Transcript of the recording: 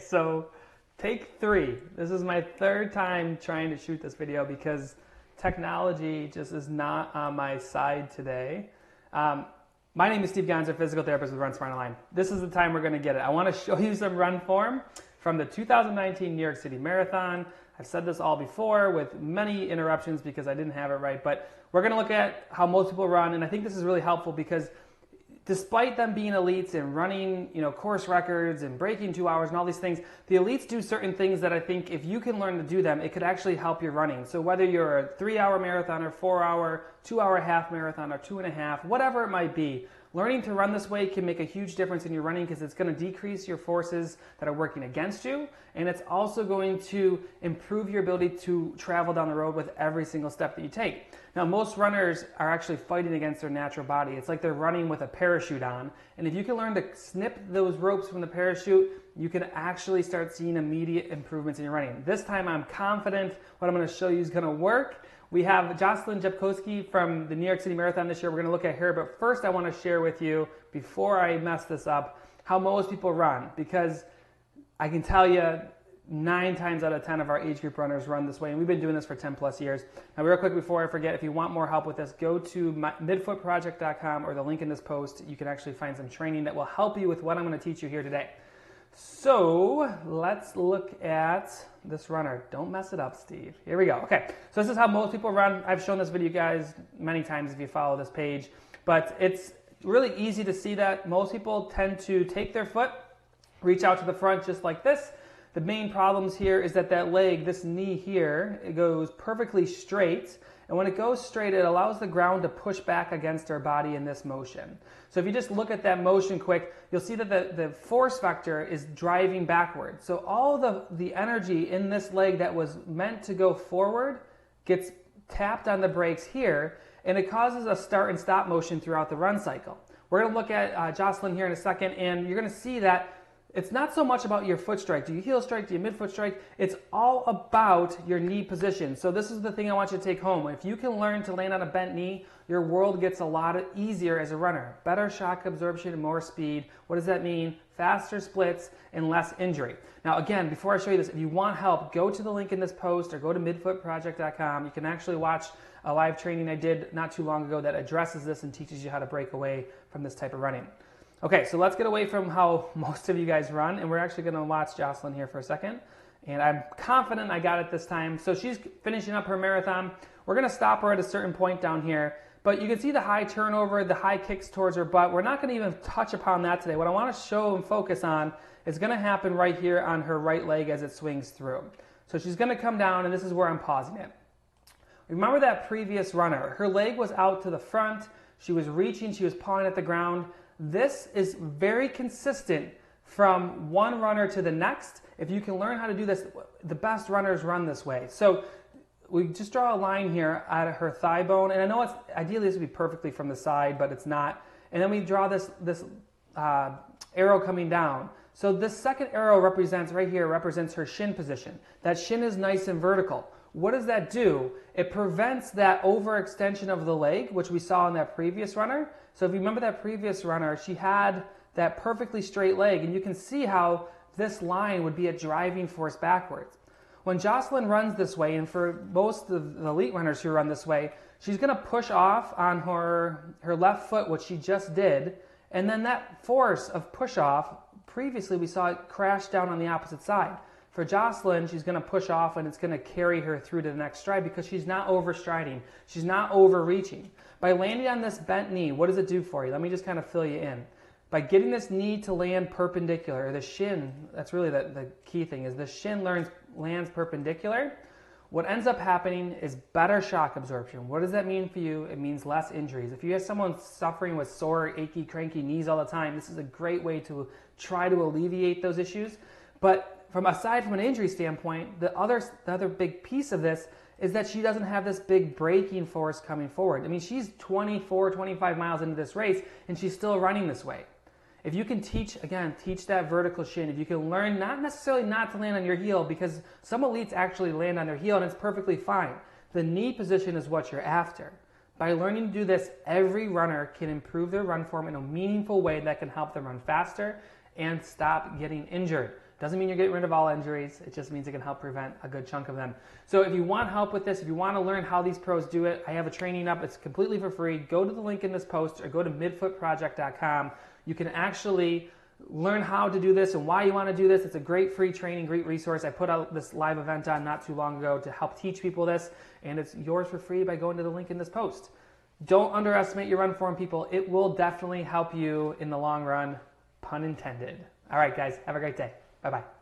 so take 3. This is my 3rd time trying to shoot this video because technology just is not on my side today. My name is Steve Gonser, physical therapist with Run Smart Online. This is the time we're going to get it. I want to show you some run form from the 2019 New York City Marathon. I've said this all before with many interruptions because I didn't have it right, but we're going to look at how most people run, and I think this is really helpful because despite them being elites and running, course records and breaking 2 hours and all these things, the elites do certain things that I think if you can learn to do them, it could actually help your running. So whether you're a 3-hour marathon or 4-hour, 2-hour half marathon or 2.5, whatever it might be, learning to run this way can make a huge difference in your running because it's going to decrease your forces that are working against you, and it's also going to improve your ability to travel down the road with every single step that you take. Now, most runners are actually fighting against their natural body. It's like they're running with a parachute on, and if you can learn to snip those ropes from the parachute, you can actually start seeing immediate improvements in your running. This time, I'm confident what I'm going to show you is going to work. We have 𝗙𝗿𝗶𝘁𝗵 from the New York City Marathon this year. We're going to look at her, but first I want to share with you, before I mess this up, how most people run, because I can tell you 9 times out of 10 of our age group runners run this way, and we've been doing this for 10 plus years. Now, real quick before I forget, if you want more help with this, go to 𝗙𝗿𝗁𝗁𝗁𝗁 or the link in this post. You can actually find some training that will help you with what I'm going to teach you here today. So let's look at this runner. Don't mess it up, Steve. Here we go. Okay, so this is how most people run. I've shown this video, guys, many times if you follow this page, but it's really easy to see that most people tend to take their foot, reach out to the front just like this. The main problems here is that leg, this knee here, it goes perfectly straight. And when it goes straight, it allows the ground to push back against our body in this motion. So if you just look at that motion quick, you'll see that the force vector is driving backward. So all the energy in this leg that was meant to go forward gets tapped on the brakes here, and it causes a start and stop motion throughout the run cycle. We're going to look at 𝗙𝗿𝗶𝘁 here in a second, and you're going to see that it's not so much about your foot strike. Do you heel strike? Do you mid-foot strike? It's all about your knee position. So this is the thing I want you to take home. If you can learn to land on a bent knee, your world gets a lot easier as a runner. Better shock absorption and more speed. What does that mean? Faster splits and less injury. Now again, before I show you this, if you want help, go to the link in this post or go to 𝗙𝗿𝗁𝗁𝗁𝗁. You can actually watch a live training I did not too long ago that addresses this and teaches you how to break away from this type of running. Okay, so let's get away from how most of you guys run, and we're actually going to watch 𝗙𝗿𝗁 here for a second. And I'm confident I got it this time. So she's finishing up her marathon. We're going to stop her at a certain point down here, but you can see the high turnover, the high kicks towards her butt. We're not going to even touch upon that today. What I want to show and focus on is going to happen right here on her right leg as it swings through. So she's going to come down, and this is where I'm pausing it. Remember that previous runner. Her leg was out to the front. She was reaching. She was pawing at the ground. This is very consistent from one runner to the next. If you can learn how to do this, the best runners run this way. So we just draw a line here at her thigh bone, and I know it's ideally this would be perfectly from the side, but it's not. And then we draw this arrow coming down. So this second arrow represents her shin position. That shin is nice and vertical. What does that do? It prevents that overextension of the leg, which we saw in that previous runner. So if you remember that previous runner, she had that perfectly straight leg, and you can see how this line would be a driving force backwards. When 𝗙𝗿𝗁 runs this way, and for most of the elite runners who run this way, she's going to push off on her left foot, which she just did, and then that force of push off, previously we saw it crash down on the opposite side. For 𝗙𝗁, she's going to push off, and it's going to carry her through to the next stride because she's not overstriding. She's not overreaching. By landing on this bent knee, what does it do for you? Let me just kind of fill you in. By getting this knee to land perpendicular, the shin, that's really the key thing, is the shin lands perpendicular. What ends up happening is better shock absorption. What does that mean for you? It means less injuries. If you have someone suffering with sore, achy, cranky knees all the time, this is a great way to try to alleviate those issues. But aside from an injury standpoint, the other big piece of this is that she doesn't have this big braking force coming forward. I mean, she's 24, 25 miles into this race, and she's still running this way. If you can teach that vertical shin, if you can learn not necessarily not to land on your heel, because some elites actually land on their heel, and it's perfectly fine. The knee position is what you're after. By learning to do this, every runner can improve their run form in a meaningful way that can help them run faster and stop getting injured. Doesn't mean you're getting rid of all injuries. It just means it can help prevent a good chunk of them. So if you want help with this, if you want to learn how these pros do it, I have a training up. It's completely for free. Go to the link in this post or go to midfootproject.com. You can actually learn how to do this and why you want to do this. It's a great free training, great resource. I put out this live event on not too long ago to help teach people this, and it's yours for free by going to the link in this post. Don't underestimate your run form, people. It will definitely help you in the long run, pun intended. All right, guys, have a great day. Bye-bye.